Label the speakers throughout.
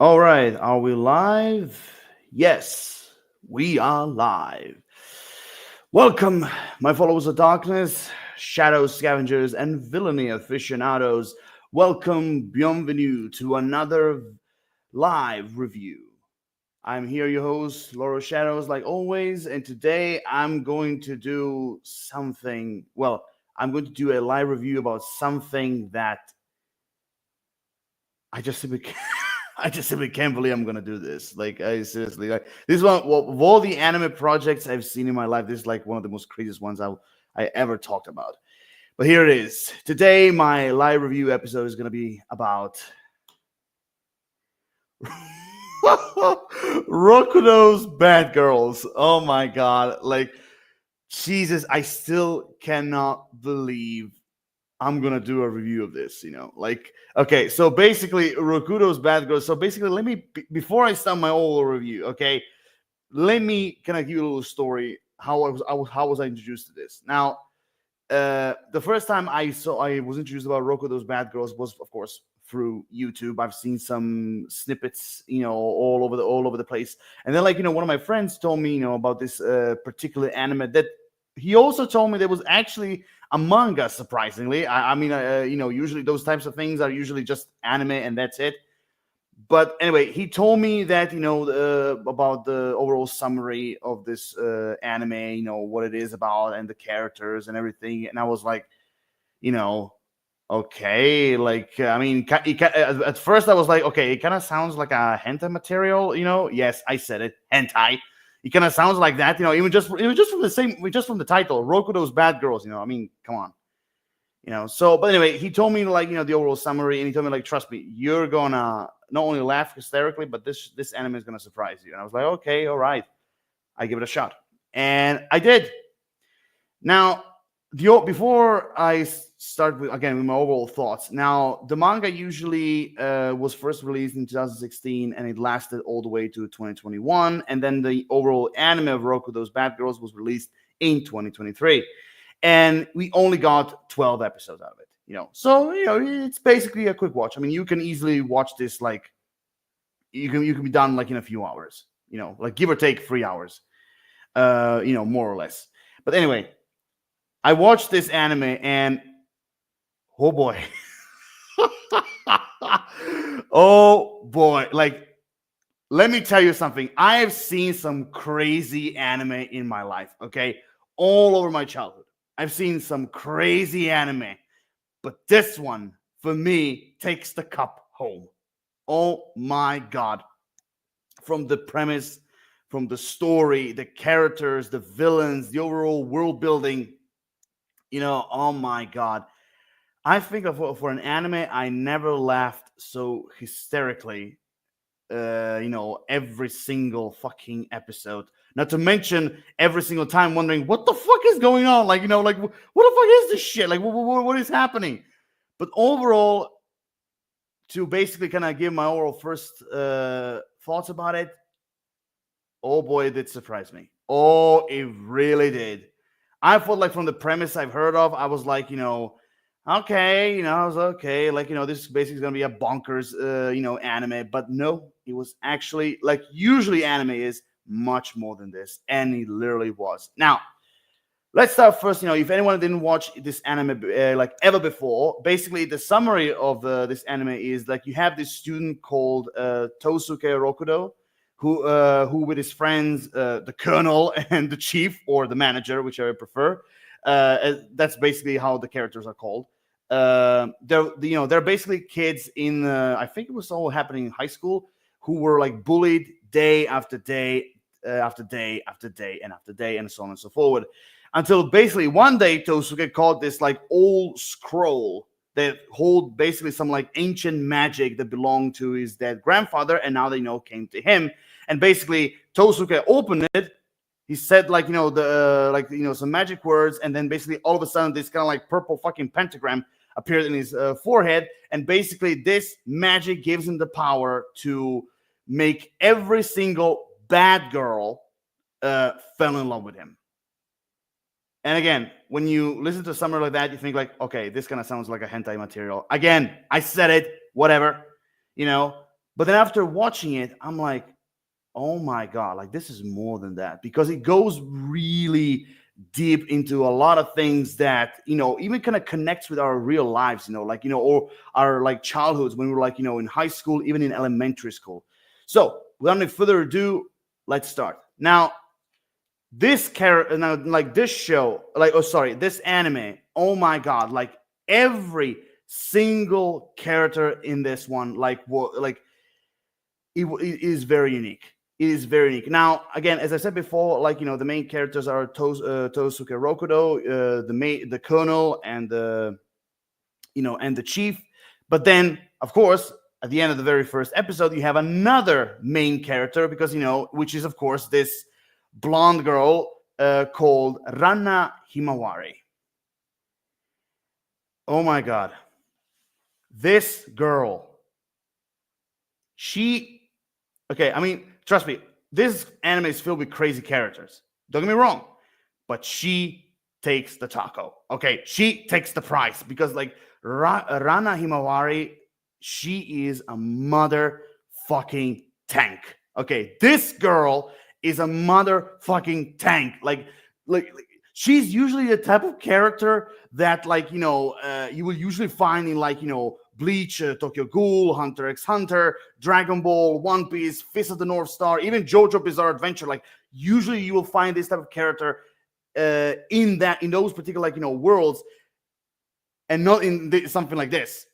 Speaker 1: All right, are we live? Yes, we are live. Welcome, my followers of darkness, shadow scavengers, and villainy aficionados. Welcome, bienvenue to another live review. I'm here, your host, Laura Shadows, like always, and today I'm going to do something. Well, I'm going to do a live review about something that I just simply I just simply can't believe I'm gonna do this. Like, I seriously, like this is one well, of all the anime projects I've seen in my life. This is like one of the most craziest ones I ever talked about. But here it is. Today, my live review episode is gonna be about Rokudo's Bad Girls. Oh my god! Like, Jesus, I still cannot believe I'm gonna do a review of this. Like, okay, so basically, Rokudo's Bad Girls. So basically, let me before I start my whole review, okay, let me kind of give you a little story how was I introduced to this. Now, the first time I was introduced about Rokudo's Bad Girls was, of course, through YouTube. I've seen some snippets, all over the place, and then, like, one of my friends told me, about this particular anime that he also told me there was actually a manga. Surprisingly, I mean, usually those types of things are usually just anime and that's it. But anyway, he told me that about the overall summary of this anime, what it is about and the characters and everything, and I was like, you know, okay, like I mean, at first I was like, okay, it kind of sounds like a hentai material, Yes, I said it, hentai. It kind of sounds like that, even just from just from the title, Rokudo's Bad Girls. I mean, come on. So but anyway, he told me, like, the overall summary, and he told me, like, trust me, you're gonna not only laugh hysterically, but this anime is gonna surprise you. And I was like, okay, all right, I give it a shot, and I did. Now, before I start with my overall thoughts. Now, the manga usually was first released in 2016, and it lasted all the way to 2021, and then the overall anime of Rokudo's Bad Girls was released in 2023, and we only got 12 episodes out of it. So it's basically a quick watch. I mean, you can easily watch this, like, you can be done like in a few hours. Like, give or take 3 hours. More or less. But anyway, I watched this anime, and oh boy, oh boy, like, let me tell you something. I have seen some crazy anime in my life. Okay, all over my childhood, I've seen some crazy anime. But this one, for me, takes the cup home. Oh my God. From the premise, from the story, the characters, the villains, the overall world building, oh my God. I think for an anime, I never laughed so hysterically, every single fucking episode. Not to mention every single time wondering what the fuck is going on. Like, like, what the fuck is this shit? Like, what is happening? But overall, to basically kind of give my overall first thoughts about it, oh boy, it did surprise me. Oh, it really did. I thought, like, from the premise I've heard of, I was like, okay, I was okay. Like, this is basically going to be a bonkers, anime. But no, it was actually, like usually anime is, much more than this. And it literally was. Now, let's start first. If anyone didn't watch this anime like ever before, basically the summary of this anime is, like, you have this student called Tosuke Rokudo, who with his friends, the colonel and the chief, or the manager, whichever I prefer. That's basically how the characters are called. They're basically kids in I think it was all happening in high school, who were, like, bullied day after day, after day after day and after day, and so on and so forward, until basically one day Tosuke caught this, like, old scroll that hold basically some, like, ancient magic that belonged to his dead grandfather, and now they came to him. And basically Tosuke opened it. He said, like, some magic words, and then basically all of a sudden this kind of, like, purple fucking pentagram appeared in his forehead, and basically this magic gives him the power to make every single bad girl fell in love with him. And again, when you listen to something like that, you think, like, okay, this kind of sounds like a hentai material. Again, I said it, whatever, But then after watching it, I'm like, oh my god, like this is more than that, because it goes really deep into a lot of things that, even kind of connects with our real lives, like, or our like childhoods when we were like, in high school, even in elementary school. So without any further ado, let's start now. This character now, like this show, like, oh sorry, this anime, oh my god, like every single character in this one, like what, like it is very unique. It is very unique. Now, again, as I said before, like, the main characters are Tosuke Rokudo, the colonel, and the chief. But then, of course, at the end of the very first episode, you have another main character, because which is, of course, this blonde girl called Rana Himawari. Oh my god, this girl, she okay, I mean, trust me, this anime is filled with crazy characters. Don't get me wrong, but she takes the taco. Okay, she takes the prize, because like Rana Himawari, she is a motherfucking tank. Okay, this girl is a motherfucking tank. Like she's usually the type of character that, like, you will usually find in, like, Bleach, Tokyo Ghoul, Hunter x Hunter, Dragon Ball, One Piece, Fist of the North Star, even JoJo Bizarre Adventure. Like, usually you will find this type of character in those particular, like, worlds, and not in something like this.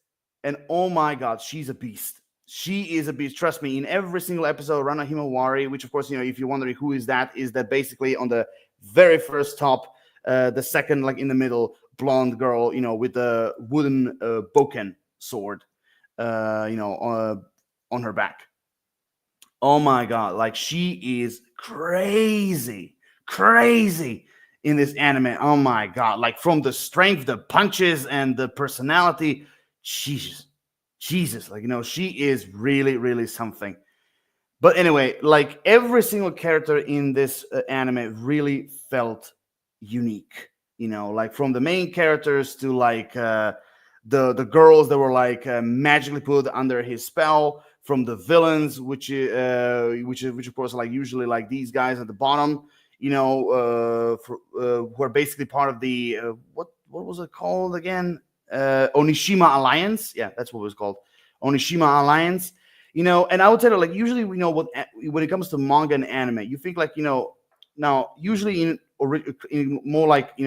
Speaker 1: And oh my god, she's a beast. She is a beast. Trust me. In every single episode, Rana Himawari, which of course, if you're wondering who is that basically on the very first top, the second, like, in the middle, blonde girl, with the wooden boken sword, on her back. Oh my god, like she is crazy, crazy in this anime. Oh my god, like from the strength, the punches, and the personality, Jesus, like, she is really, really something. But anyway, like every single character in this anime really felt unique. Like from the main characters to, like, the girls that were, like, magically put under his spell, from the villains, which of course, like, usually, like, these guys at the bottom, who are basically part of the what was it called again? Onishima Alliance. Yeah, that's what it was called, Onishima Alliance. And I would say that, like, usually we know when it comes to manga and anime, you think, like, now usually in more, like,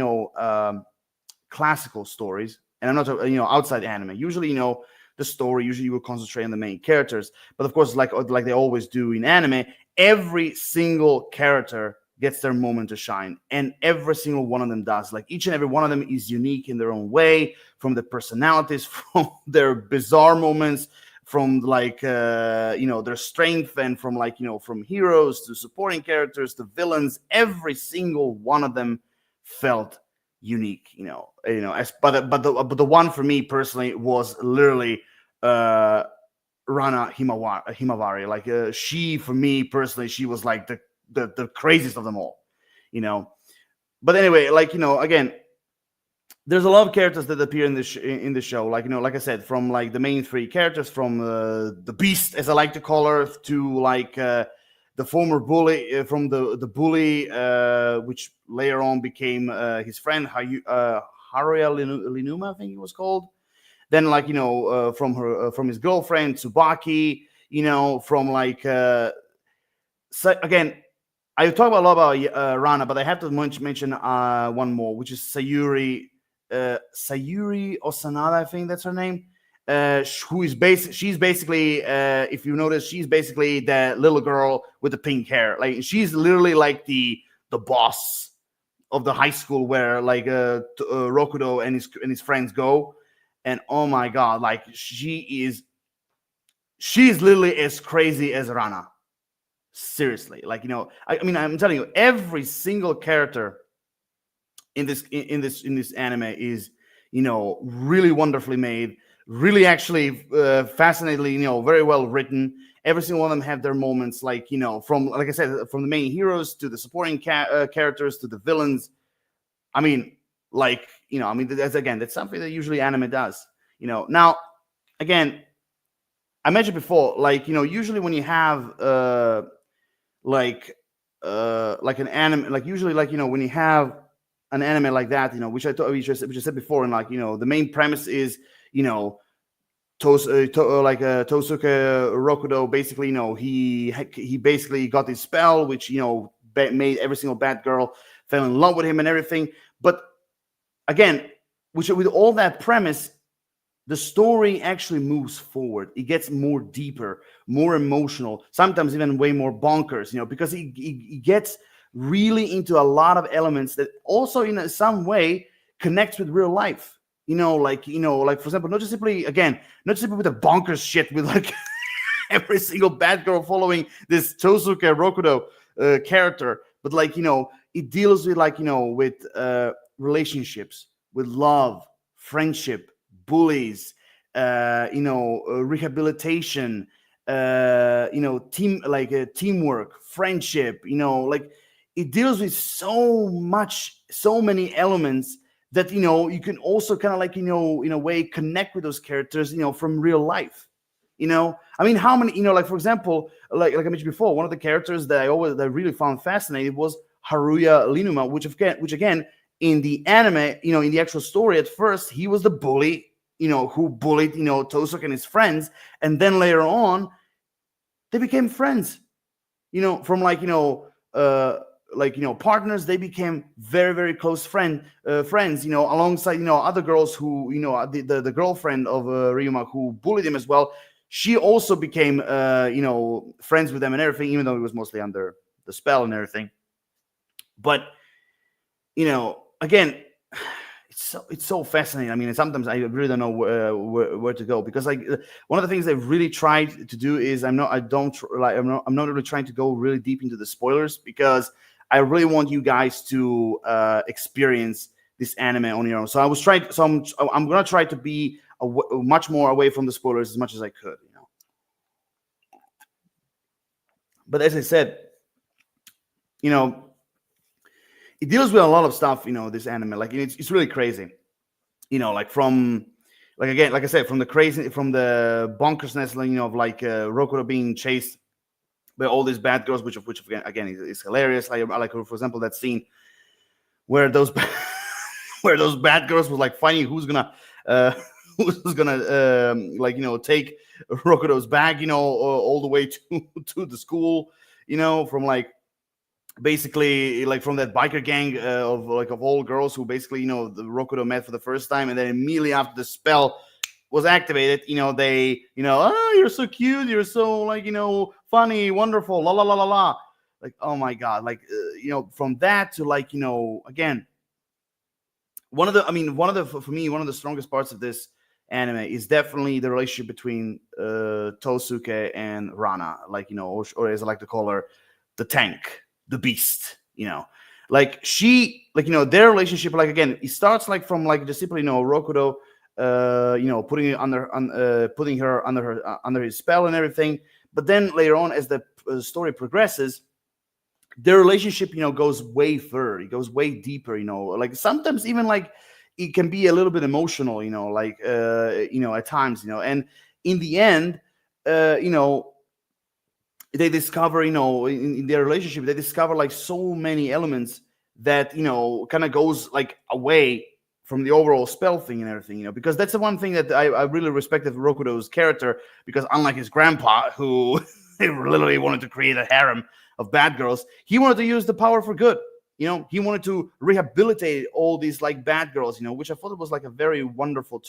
Speaker 1: classical stories, and I'm not talking, outside anime. Usually, the story, usually you will concentrate on the main characters, but of course, like they always do in anime, every single character gets their moment to shine, and every single one of them does. Like, each and every one of them is unique in their own way, from the personalities, from their bizarre moments, from, like, their strength, and from, like, from heroes to supporting characters to villains. Every single one of them felt unique, but the one for me personally was literally Rana Himawari. Like, she, for me personally, she was like the craziest of them all, But anyway, like, again, there's a lot of characters that appear in the show. Like, like I said, from, like, the main three characters, from the Beast, as I like to call her, to, like, the former bully, from the bully, which later on became his friend, Haruya Linuma, I think he was called. Then, like, from his girlfriend Tsubaki, from, like, so again, I talk a lot about Rana, but I have to mention one more, which is Sayuri Osanada, I think that's her name. She's basically, if you notice, she's basically the little girl with the pink hair. Like, she's literally like the boss of the high school where, like, Rokudo and his friends go. And oh my god, like, she's literally as crazy as Rana. Seriously, like, I mean, I'm telling you, every single character in this anime is, really wonderfully made, really actually fascinatingly, very well written. Every single one of them have their moments, like, from, like I said, from the main heroes to the supporting characters to the villains. I mean, like, I mean, that's something that usually anime does. Now, again, I mentioned before, like, usually when you have like like an anime, like usually, like, when you have an anime like that, which which I said before, and like, the main premise is, you know Tosuke Rokudo, basically, he basically got this spell, which, made every single bad girl fell in love with him and everything. But again, which with all that premise, the story actually moves forward. It gets more deeper, more emotional, sometimes even way more bonkers, because he gets really into a lot of elements that also, in some way, connects with real life. Like, for example, not just simply with the bonkers shit with like every single bad girl following this Tosuke Rokudo character, but like, it deals with, like, with relationships, with love, friendship, bullies, rehabilitation, teamwork, friendship, like, it deals with so many elements that, you can also kind of, like, in a way, connect with those characters, from real life. I mean, how many, like, for example, like I mentioned before, one of the characters that I really found fascinating was Haruya Linuma, which again, in the anime, in the actual story, at first he was the bully, who bullied, Tosuke and his friends, and then later on they became friends. From, partners, they became very, very close friends, alongside, other girls who, the girlfriend of Ryuma, who bullied him as well. She also became friends with them and everything, even though it was mostly under the spell and everything. But, again, it's so fascinating. I mean, sometimes I really don't know where to go, because, like, one of the things they've really tried to do is, I'm not really trying to go really deep into the spoilers, because I really want you guys to experience this anime on your own. So I'm gonna try to be much more away from the spoilers as much as I could. But as I said, you know, it deals with a lot of stuff. This anime, like, it's really crazy. Like, from, like, again, like I said, from the bonkersness, of, like, Rokudo being chased by all these bad girls, which again is hilarious. Like, for example, that scene where those where those bad girls was, like, fighting who's gonna uh, take Rokudo's bag, all the way to the school, from, like, basically, like, from that biker gang of all girls who basically, the Rokudo met for the first time, and then immediately after the spell was activated, they, oh, you're so cute, you're so, like, funny, wonderful, la la la la la, like, oh my god, like, from that to, like, again, for me, one of the strongest parts of this anime is definitely the relationship between Tosuke and Rana, like, or as I like to call her, the tank, the beast. Like, their relationship, like, again, it starts, like, from, like, just simply, Rokudo, putting her under his spell and everything. But then later on, as the story progresses, their relationship, goes way further. It goes way deeper. Like, sometimes even, like, it can be a little bit emotional. Like, at times. And in the end, they discover, in their relationship, they discover, like, so many elements that, kind of goes, like, away from the overall spell thing and everything, because that's the one thing that I really respected Rokudo's character, because unlike his grandpa, who literally wanted to create a harem of bad girls, he wanted to use the power for good. He wanted to rehabilitate all these, like, bad girls, which I thought was, like, a very wonderful,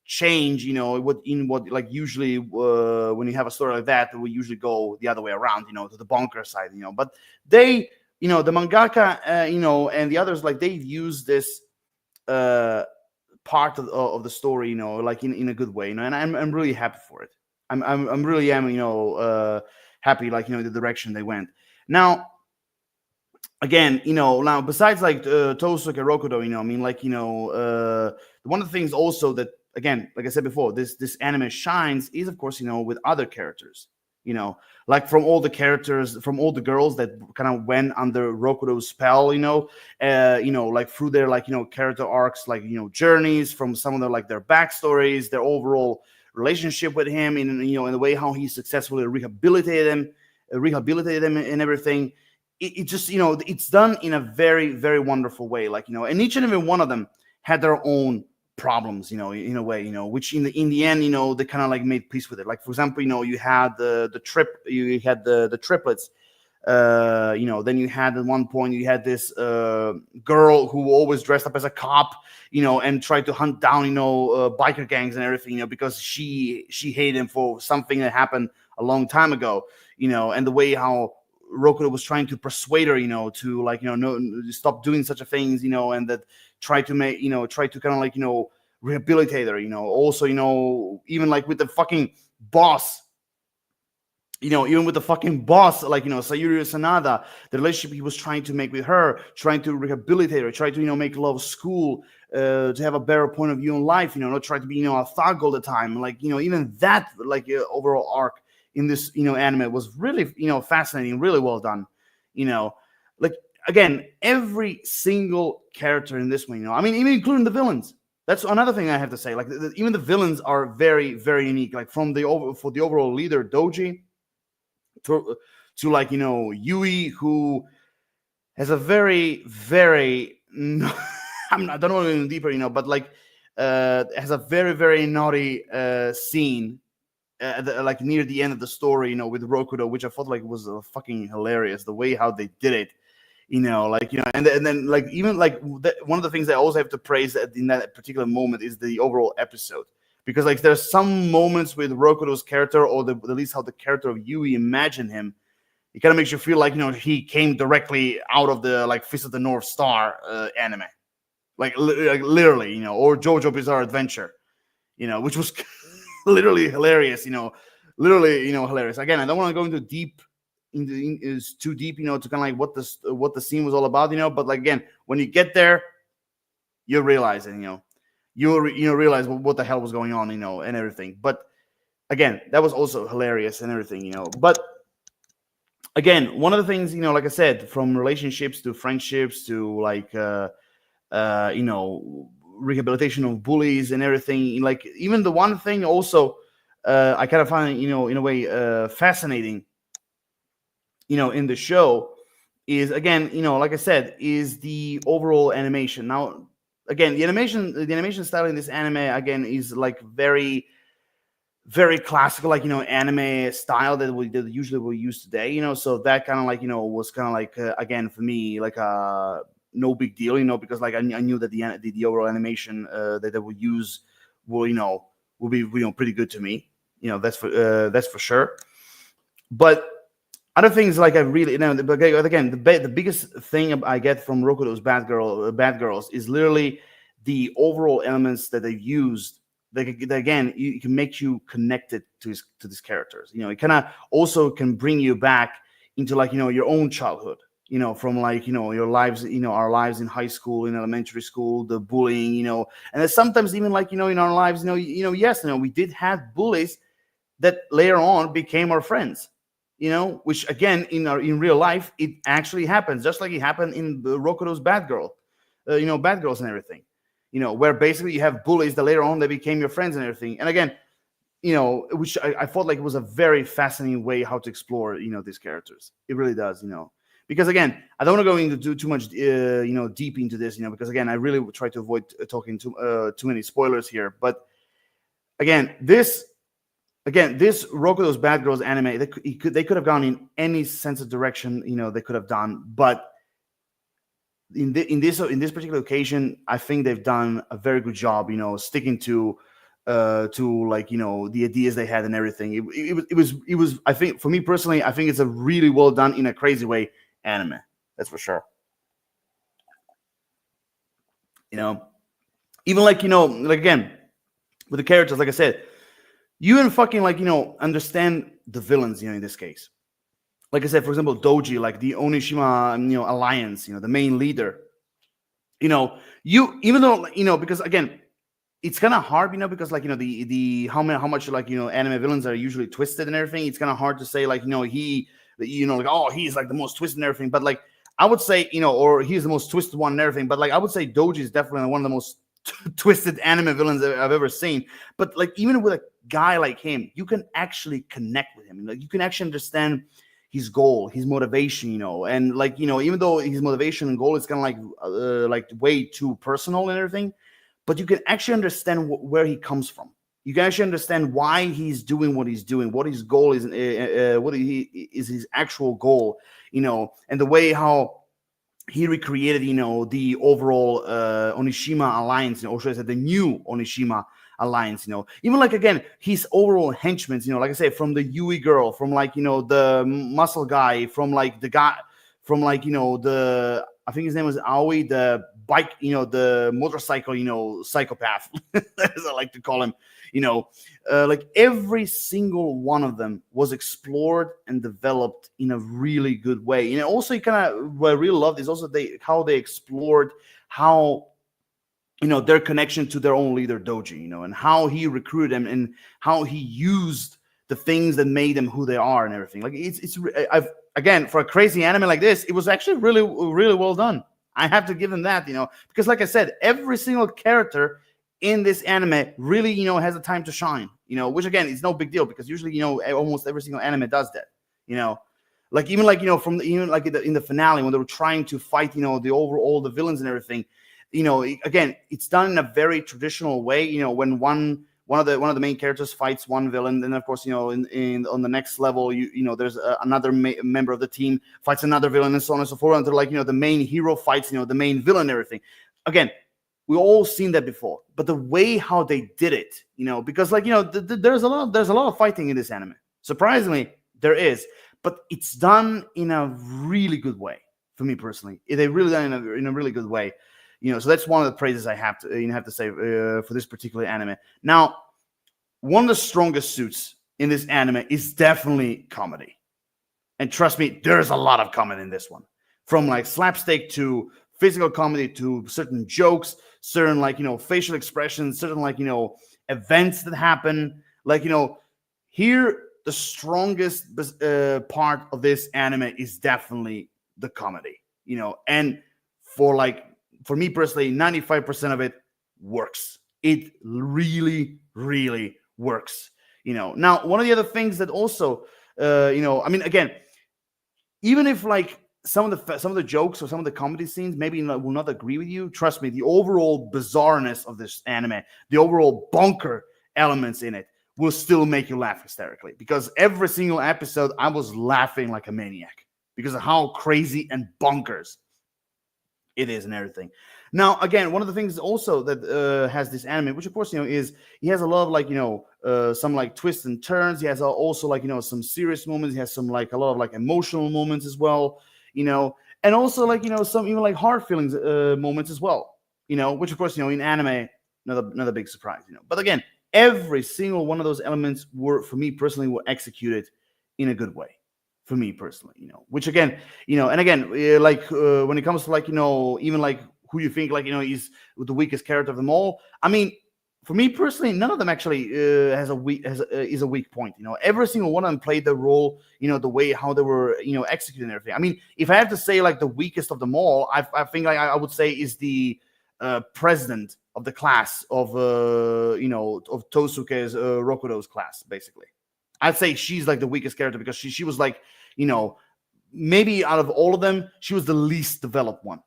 Speaker 1: change. What like, usually when you have a story like that, we usually go the other way around, to the bonker side. But they, the mangaka, and the others, like, they've used this part of the story, like, in a good way, and I'm really happy for it. I'm really am, happy, like, the direction they went. Now, again, now, besides, like, Tosuke Rokudo, I mean, like, one of the things also that, again, like I said before, this anime shines is, of course, with other characters, like, from all the girls that kind of went under Rokudo's spell, like, through their, like, character arcs, like, journeys, from some of their, like, their backstories, their overall relationship with him, in the way how he successfully rehabilitated him and everything. It just, it's done in a very, very wonderful way. Like, and each and every one of them had their own problems, in a way, which in the end, they kind of like made peace with it. Like, for example, you had you had the triplets. Then you had at one point you had this girl who always dressed up as a cop, and tried to hunt down, biker gangs and everything, because she hated him for something that happened a long time ago, and the way how Rokudo was trying to persuade her, to like, no, stop doing such a things, and that try to kind of like, rehabilitate her, also, even like with the fucking boss, even with the fucking boss, like, Sayuri Sanada, the relationship he was trying to make with her, trying to rehabilitate her, try to, make love school, to have a better point of view in life, not try to be, a thug all the time. Like, even that, like, overall arc in this, anime was really, fascinating, really well done, like, again, every single character in this one, I mean, even including the villains. That's another thing I have to say. Like, even the villains are very, very unique. Like, for the overall leader, Doji, to like, Yui, who has a very, very I don't want to go in deeper, but like, has a very, very naughty scene, like near the end of the story, with Rokudo, which I thought like was fucking hilarious. The way how they did it, like, and then like, even like one of the things I always have to praise in that particular moment is the overall episode. Because like, there's some moments with Rokudo's character, or at least how the character of Yui imagined him, it kind of makes you feel like, he came directly out of the like Fist of the North Star anime, like literally, or JoJo Bizarre Adventure, which was literally hilarious, literally, hilarious. Again, I don't want to go into is too deep, to kind of like what the scene was all about, but like, again, when you get there, you realize it, you realize what the hell was going on, and everything. But again, that was also hilarious and everything, But again, one of the things, like I said, from relationships to friendships to like, rehabilitation of bullies and everything. Like, even the one thing also, I kind of find, in a way, fascinating, in the show is, again, like I said, is the overall animation. Now, again, the animation style in this anime, again, is like very, very classical, like, anime style that usually we use today, so that kind of like, was kind of like, again, for me, like, no big deal, because like I knew that the overall animation that they would use will be, pretty good to me, that's for sure. But other things, like, I really, but again, the biggest thing I get from Rokudo's Bad Girls is literally the overall elements that they've used. That again, it can make you connected to these characters. It kind of also can bring you back into like, your own childhood. From like, your lives, our lives in high school, in elementary school, the bullying, and then sometimes even like, in our lives, yes, we did have bullies that later on became our friends. Which again, in real life, it actually happens, just like it happened in the Rokudo's Bad Girls and everything. Where basically you have bullies that later on they became your friends and everything. And again, which I thought like it was a very fascinating way how to explore, these characters. It really does, because again, I don't want to go into too much, deep into this, because again, I really try to avoid talking too many spoilers here. But again, this Rokudo's Bad Girls anime, they could have gone in any sense of direction, they could have done, but in this particular occasion, I think they've done a very good job, sticking to like, the ideas they had and everything. It was, I think, for me personally, I think it's a really well done, in a crazy way, anime. That's for sure. Even like, like, again, with the characters, like I said, you and fucking like, understand the villains, in this case. Like I said, for example, Doji, like the Onishima, alliance, the main leader. You, even though, because again, it's kind of hard, because like, the how much like, anime villains are usually twisted and everything. It's kind of hard to say like, he, like, oh, he's like the most twisted and everything. But like, I would say, or he's the most twisted one and everything. But like, I would say Doji is definitely one of the most twisted anime villains I've ever seen. But like even with a guy like him, you can actually connect with him. Like you can actually understand his goal, his motivation, and like even though his motivation and goal is kind of like way too personal and everything, but you can actually understand where he comes from. You can actually understand why he's doing what he's doing, what his goal is, what is his actual goal, and the way how he recreated, the overall Onishima alliance, or should I say the new Onishima alliance, even like again his overall henchmen, like I say, from the Yui girl, from like the muscle guy, from like the guy, from like the, I think his name was Aoi, the bike, the motorcycle, psychopath, as I like to call him, like every single one of them was explored and developed in a really good way. And also, you kind of what I really loved is also how they explored how their connection to their own leader Doji, and how he recruited them and how he used the things that made them who they are and everything. Like I've again, for a crazy anime like this, it was actually really, really well done. I have to give them that, because like I said, every single character in this anime really, has a time to shine, which again is no big deal because usually, almost every single anime does that, like even like, from even like in the finale when they were trying to fight, the overall the villains and everything, again, it's done in a very traditional way, when one of the main characters fights one villain, then of course, in on the next level, there's another member of the team fights another villain and so on and so forth until like, the main hero fights, the main villain and everything. Again, we all seen that before, but the way how they did it, because like, there's a lot of fighting in this anime. Surprisingly, there is, but it's done in a really good way for me personally. They really done in a really good way. So that's one of the praises I have to say for this particular anime. Now, one of the strongest suits in this anime is definitely comedy, and trust me, there's a lot of comedy in this one, from like slapstick to physical comedy to certain jokes, certain like facial expressions, certain like events that happen. Like here the strongest part of this anime is definitely the comedy. And for me personally, 95% of it works. It really, really works. Now one of the other things that also, I mean, again, even if like some of the jokes or some of the comedy scenes maybe will not agree with you, trust me, the overall bizarreness of this anime, the overall bonker elements in it will still make you laugh hysterically, because every single episode I was laughing like a maniac because of how crazy and bonkers it is and everything. Now, again, one of the things also that has this anime, which of course, is he has a lot of like, some like twists and turns. He has also like, some serious moments. He has some like a lot of like emotional moments as well, and also like, some even like hard feelings moments as well, which of course, in anime, another big surprise, But again, every single one of those elements for me personally, were executed in a good way. For me personally, which again, and again, like when it comes to like, even like who you think like, is the weakest character of them all. I mean, for me personally, none of them actually is a weak point. Every single one of them played the role, the way how they were, executing everything. I mean, if I have to say like the weakest of them all, I think like I would say is the president of the class of of Tosuke's Rokudo's class, basically. I'd say she's like the weakest character because she was like, maybe out of all of them, she was the least developed one,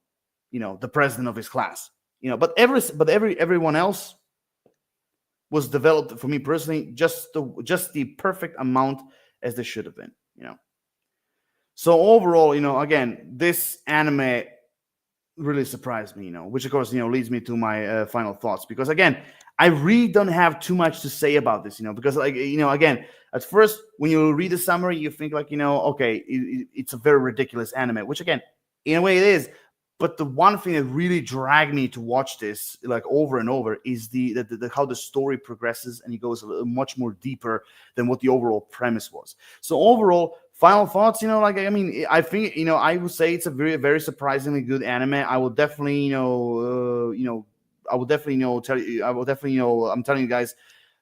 Speaker 1: the president of his class, but everyone else was developed for me personally, just the perfect amount as they should have been, So overall, again, this anime really surprised me, which of course, leads me to my final thoughts, because again, I really don't have too much to say about this, because like, again, at first when you read the summary, you think like, okay, it's a very ridiculous anime, which again, in a way it is. But the one thing that really dragged me to watch this like over and over is the how the story progresses, and it goes much more deeper than what the overall premise was. So overall, final thoughts, like, I mean, I think, I would say it's a very, very surprisingly good anime. I will definitely, I will definitely, I'm telling you guys,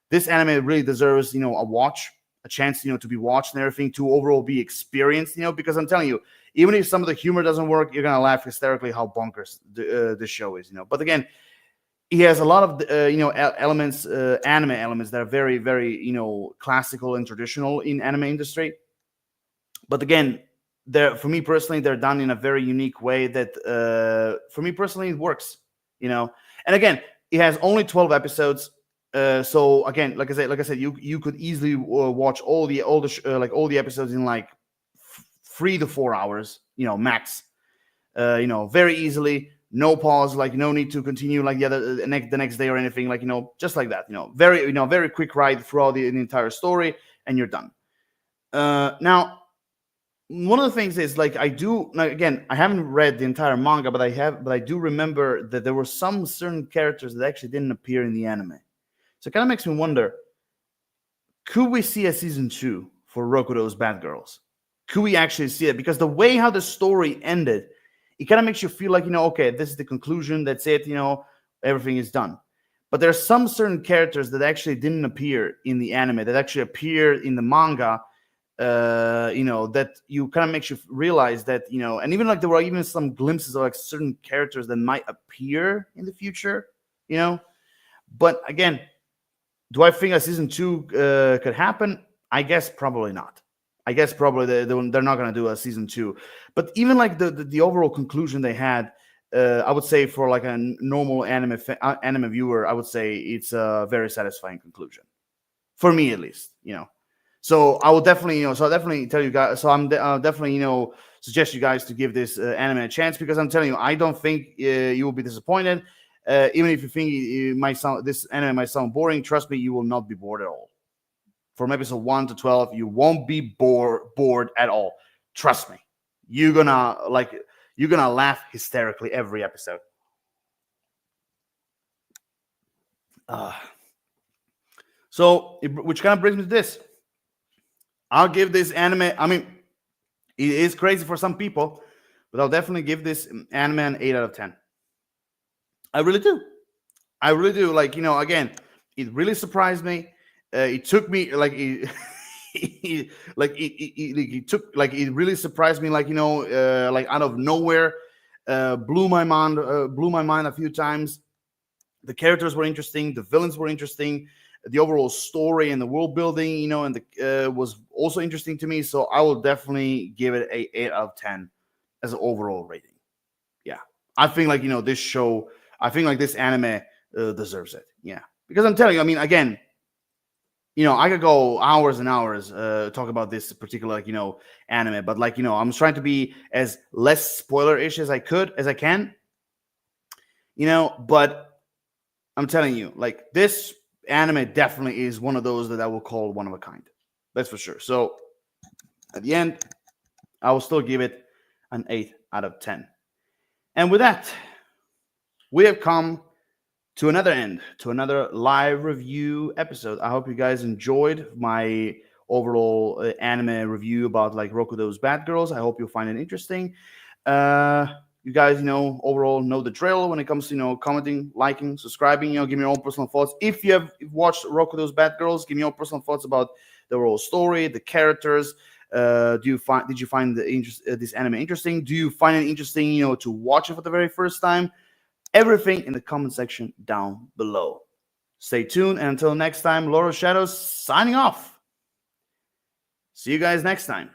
Speaker 1: this anime really deserves, a watch, a chance, to be watched and everything, to overall be experienced, because I'm telling you, even if some of the humor doesn't work, you're gonna laugh hysterically how bonkers the show is, But again, he has a lot of elements, anime elements that are very very classical and traditional in anime industry. But again, they're, for me personally, they're done in a very unique way that for me personally it works. And again, it has only 12 episodes. So again, like I said, you could easily watch all the episodes in like 3 to 4 hours, max. Very easily, no pause, like no need to continue like the next day or anything, like just like that. Very quick ride throughout the entire story, and you're done. Now, one of the things is, like, I do, like, again, I haven't read the entire manga, but I do remember that there were some certain characters that actually didn't appear in the anime. So it kind of makes me wonder, could we see a season 2 for Rokudo's Bad Girls? Could we actually see it? Because the way how the story ended, it kind of makes you feel like, okay, this is the conclusion, that's it, everything is done. But there are some certain characters that actually didn't appear in the anime, that actually appeared in the manga, that you kind of makes you realize that, and even like there were even some glimpses of like certain characters that might appear in the future, But again, do I think a season 2 could happen? I guess probably not. I guess probably they're not going to do a season 2. But even like the overall conclusion they had, I would say for like a normal anime viewer, I would say it's a very satisfying conclusion, for me at least. So I will definitely, so I'll definitely tell you guys. So I'll definitely, suggest you guys to give this anime a chance, because I'm telling you, I don't think you will be disappointed. Even if you think this anime might sound boring, trust me, you will not be bored at all. From episode 1 to 12, you won't be bored at all. Trust me, you're gonna laugh hysterically every episode. Which kind of brings me to this. I'll give this anime, I mean, it is crazy for some people, but I'll definitely give this anime an 8 out of 10. I really do. I really do. Like, again, it really surprised me. It took me like it, it really surprised me, like, like out of nowhere. Blew my mind a few times. The characters were interesting, the villains were interesting, the overall story and the world building, and the was also interesting to me. So I will definitely give it a 8 out of 10 as an overall rating. Yeah, I think, like, this show, I think like this anime deserves it. Yeah, because I'm telling you, I mean, again, I could go hours and hours talk about this particular, like, anime, but, like, I'm trying to be as less spoiler-ish as I can, but I'm telling you, like, this anime definitely is one of those that I will call one of a kind. That's for sure. So at the end, I will still give it an 8 out of 10. And with that, we have come to another live review episode. I hope you guys enjoyed my overall anime review about, like, Rokudo's Bad Girls. I hope you'll find it interesting. You guys, overall know the drill when it comes to, commenting, liking, subscribing. Give me your own personal thoughts. If you have watched Rokudo's Bad Girls, give me your personal thoughts about the overall story, the characters. Did you find this anime interesting? Do you find it interesting, to watch it for the very first time? Everything in the comment section down below. Stay tuned, and until next time, Lord of Shadows signing off. See you guys next time.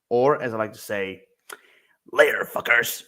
Speaker 1: Or, as I like to say, later, fuckers.